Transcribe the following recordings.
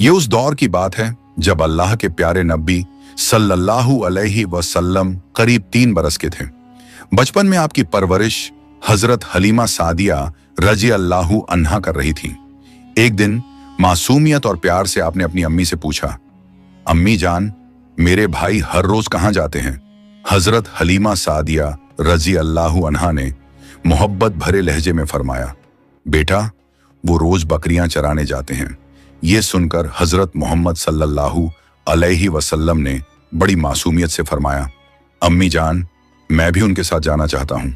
ये उस दौर की बात है जब अल्लाह के प्यारे नबी सल्लल्लाहु अलैहि वसल्लम करीब 3 बरस के थे। बचपन में आपकी परवरिश हजरत हलीमा सादिया रजी अल्लाहु अन्हा कर रही थी। एक दिन मासूमियत और प्यार से आपने अपनी अम्मी से पूछा, अम्मी जान, मेरे भाई हर रोज कहाँ जाते हैं? हजरत हलीमा सादिया रजी अल्लाहु अन्हा ने मोहब्बत भरे लहजे में फरमाया, बेटा, वो रोज बकरियां चराने जाते हैं। ये सुनकर हजरत मोहम्मद सल्लल्लाहु अलैहि वसल्लम ने बड़ी मासूमियत से फरमाया, अम्मी जान, मैं भी उनके साथ जाना चाहता हूं।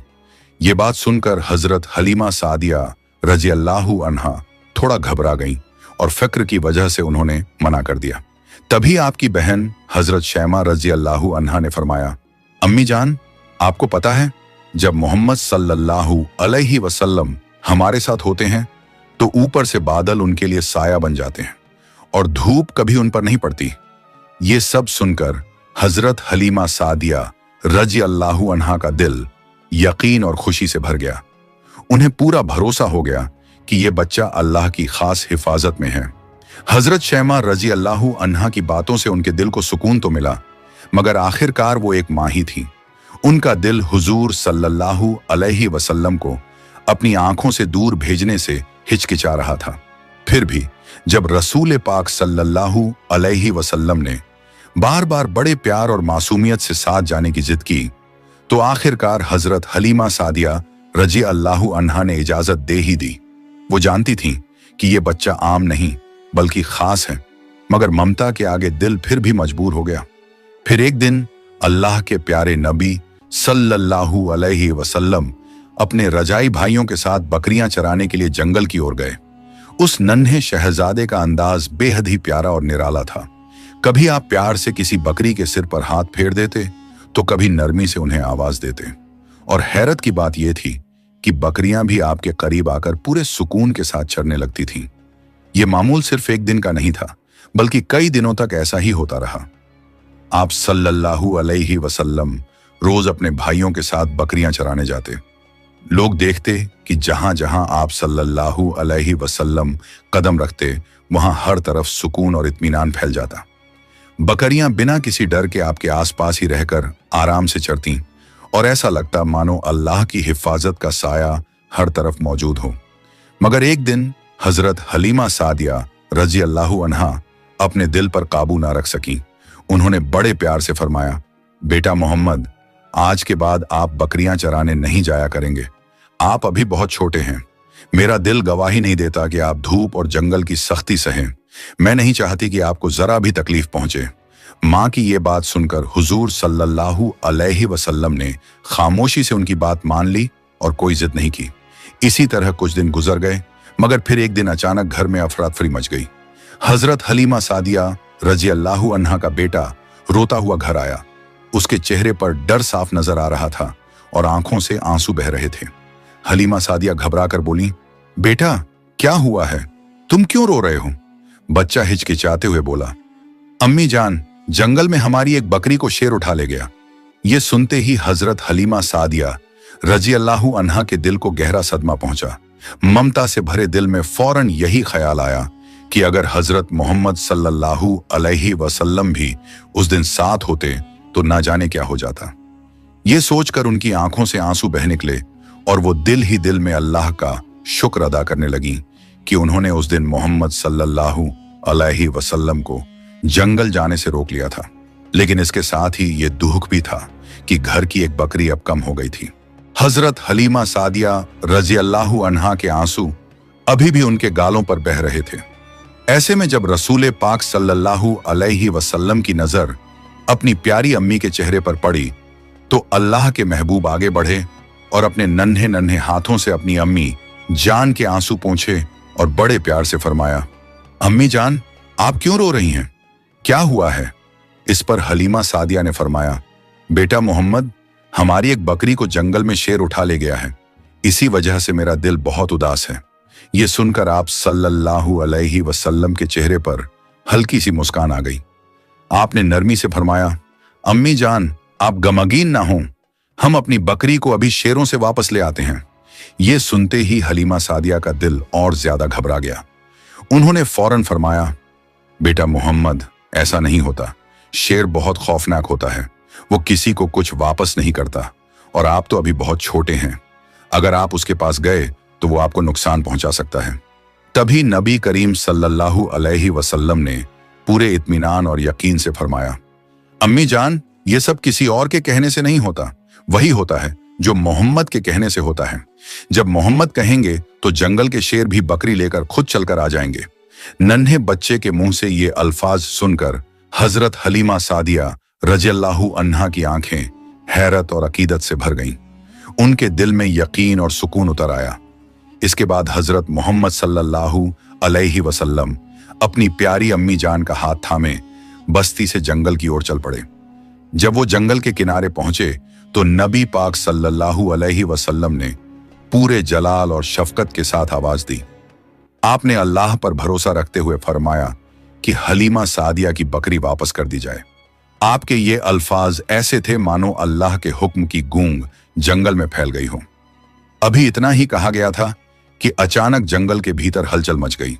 ये बात सुनकर हजरत हलीमा सादिया रजी अल्लाहु अन्हा थोड़ा घबरा गईं और फिक्र की वजह से उन्होंने मना कर दिया। तभी आपकी बहन हजरत शैमा रजी अल्लाहु अन्हा ने फरमाया, अम्मी जान, आपको पता है, जब मोहम्मद सल्लल्लाहु अलैहि वसल्लम हमारे साथ होते हैं तो ऊपर से बादल उनके लिए साया बन जाते हैं और धूप कभी उन पर नहीं पड़ती। ये सब सुनकर हजरत हलीमा सादिया रजी अल्लाहु अन्हा का दिल यकीन और खुशी से भर गया। उन्हें पूरा भरोसा हो गया कि ये बच्चा अल्लाह की खास हिफाजत में है। हजरत शैमा रजी अल्लाहु अन्हा की बातों से उनके दिल को सुकून तो मिला, मगर आखिरकार वो एक माँ ही थी। उनका दिल हुजूर सल्लल्लाहु अलैहि वसल्लम को अपनी आंखों से दूर भेजने से हिचकिचा रहा था। फिर भी जब रसूल पाक सल्लल्लाहु अलैहि वसल्लम ने बार बार बड़े प्यार और मासूमियत से साथ जाने की जिद की, तो आखिरकार हजरत हलीमा सादिया रजी अल्लाहु अन्हा ने इजाजत दे ही दी। वो जानती थीं कि ये बच्चा आम नहीं बल्कि खास है, मगर ममता के आगे दिल फिर भी मजबूर हो गया। फिर एक दिन अल्लाह के प्यारे नबी सल्लल्लाहु अलैहि वसल्लम अपने रजाई भाइयों के साथ बकरियां चराने के लिए जंगल की ओर गए। उस नन्हे शहजादे का अंदाज बेहद ही प्यारा और निराला था। कभी आप प्यार से किसी बकरी के सिर पर हाथ फेर देते तो कभी नरमी से उन्हें आवाज देते। और हैरत की बात यह थी कि बकरियां भी आपके करीब आकर पूरे सुकून के साथ चरने लगती थीं। यह मामूल सिर्फ एक दिन का नहीं था, बल्कि कई दिनों तक ऐसा ही होता रहा। आप सल्लल्लाहु अलैहि वसल्लम रोज अपने भाइयों के साथ बकरियां चराने जाते। लोग देखते कि जहां जहां आप सल्लल्लाहु अलैहि वसल्लम कदम रखते, वहां हर तरफ सुकून और इत्मीनान फैल जाता। बकरियां बिना किसी डर के आपके आसपास ही रहकर आराम से चरती और ऐसा लगता मानो अल्लाह की हिफाजत का साया हर तरफ मौजूद हो। मगर एक दिन हजरत हलीमा सादिया रजी अल्लाहु अन्हा अपने दिल पर काबू ना रख सकी। उन्होंने बड़े प्यार से फरमाया, बेटा मोहम्मद, आज के बाद आप बकरियां चराने नहीं जाया करेंगे। आप अभी बहुत छोटे हैं। मेरा दिल गवाही नहीं देता कि आप धूप और जंगल की सख्ती सहें। मैं नहीं चाहती कि आपको जरा भी तकलीफ पहुंचे। माँ की ये बात सुनकर हुजूर सल्लल्लाहु अलैहि वसल्लम ने खामोशी से उनकी बात मान ली और कोई जिद नहीं की। इसी तरह कुछ दिन गुजर गए, मगर फिर एक दिन अचानक घर में अफरा-तफरी मच गई। हजरत हलीमा सादिया रजी अल्लाहु अन्हा का बेटा रोता हुआ घर आया। उसके चेहरे पर डर साफ नजर आ रहा था और आंखों से आंसू बह रहे थे। हलीमा सादिया घबराकर बोली, बेटा, क्या हुआ है? तुम क्यों रो रहे हो? बच्चा हिचकिचाते हुए बोला, अम्मी जान, जंगल में हमारी एक बकरी को शेर उठा ले गया। ये सुनते ही हजरत हलीमा सादिया रजी अल्लाहु अन्हा के दिल को गहरा सदमा पहुंचा। ममता से भरे दिल में फौरन यही ख्याल आया कि अगर हजरत मोहम्मद सल्लल्लाहु अलैहि वसल्लम भी उस दिन साथ होते तो ना जाने क्या हो जाता। ये सोचकर उनकी आंखों से आंसू बह निकले और वो दिल ही दिल में अल्लाह का शुक्र अदा करने लगी कि उन्होंने उस दिन मोहम्मद सल्लल्लाहु अलैहि वसल्लम को जंगल जाने से रोक लिया था। लेकिन इसके साथ ही ये दुख भी था कि घर की एक बकरी अब कम हो गई थी। हजरत हलीमा सादिया रजी अल्लाहु अन्हा के आंसू अभी भी उनके गालों पर बह रहे थे। ऐसे में जब रसूल पाक सल्लल्लाहु अलैहि वसल्लम की नजर अपनी प्यारी अम्मी के चेहरे पर पड़ी, तो अल्लाह के महबूब आगे बढ़े और अपने नन्हे नन्हे हाथों से अपनी अम्मी जान के आंसू पोंछे और बड़े प्यार से फरमाया, अम्मी जान, आप क्यों रो रही हैं? क्या हुआ है? इस पर हलीमा सादिया ने फरमाया, बेटा मोहम्मद, हमारी एक बकरी को जंगल में शेर उठा ले गया है। इसी वजह से मेरा दिल बहुत उदास है। ये सुनकर आप सल्लल्लाहु अलैहि वसल्लम के चेहरे पर हल्की सी मुस्कान आ गई। आपने नरमी से फरमाया, अम्मी जान, आप गमगीन ना हों, हम अपनी बकरी को अभी शेरों से वापस ले आते हैं। ये सुनते ही हलीमा सादिया का दिल और ज्यादा घबरा गया। उन्होंने फौरन फरमाया, बेटा मोहम्मद, ऐसा नहीं होता। शेर बहुत खौफनाक होता है। वो किसी को कुछ वापस नहीं करता और आप तो अभी बहुत छोटे हैं। अगर आप उसके पास गए तो वो आपको नुकसान पहुंचा सकता है। तभी नबी करीम सल्लल्लाहु अलैहि वसल्लम ने पूरे इत्मीनान और यकीन से फरमाया, अम्मी जान, ये सब किसी और के कहने से नहीं होता, वही होता है जो मोहम्मद के कहने से होता है। जब मोहम्मद कहेंगे तो जंगल के शेर भी बकरी लेकर खुद चलकर आ जाएंगे। नन्हे बच्चे के मुंह से ये अल्फाज सुनकर हजरत हलीमा सादिया रज़ियल्लाहु अन्हा की आंखें हैरत और अकीदत से भर गईं। उनके दिल में यकीन और सुकून उतर आया। इसके बाद हजरत मोहम्मद सल्लल्लाहु अलैहि वसल्लम अपनी प्यारी अम्मी जान का हाथ थामे बस्ती से जंगल की ओर चल पड़े। जब वो जंगल के किनारे पहुंचे तो नबी पाक सल्लल्लाहु अलैहि वसल्लम ने पूरे जलाल और शफकत के साथ आवाज दी। आपने अल्लाह पर भरोसा रखते हुए फरमाया कि हलीमा सादिया की बकरी वापस कर दी जाए। आपके ये अल्फाज ऐसे थे मानो अल्लाह के हुक्म की गूंग जंगल में फैल गई हो। अभी इतना ही कहा गया था कि अचानक जंगल के भीतर हलचल मच गई।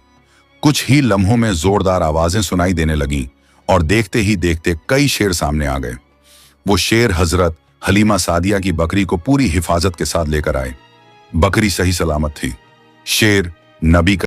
कुछ ही लम्हों में जोरदार आवाजें सुनाई देने लगीं और देखते ही देखते कई शेर सामने आ गए। वो शेर हजरत हलीमा सादिया की बकरी को पूरी हिफाजत के साथ लेकर आए। बकरी सही सलामत थी। शेर नबी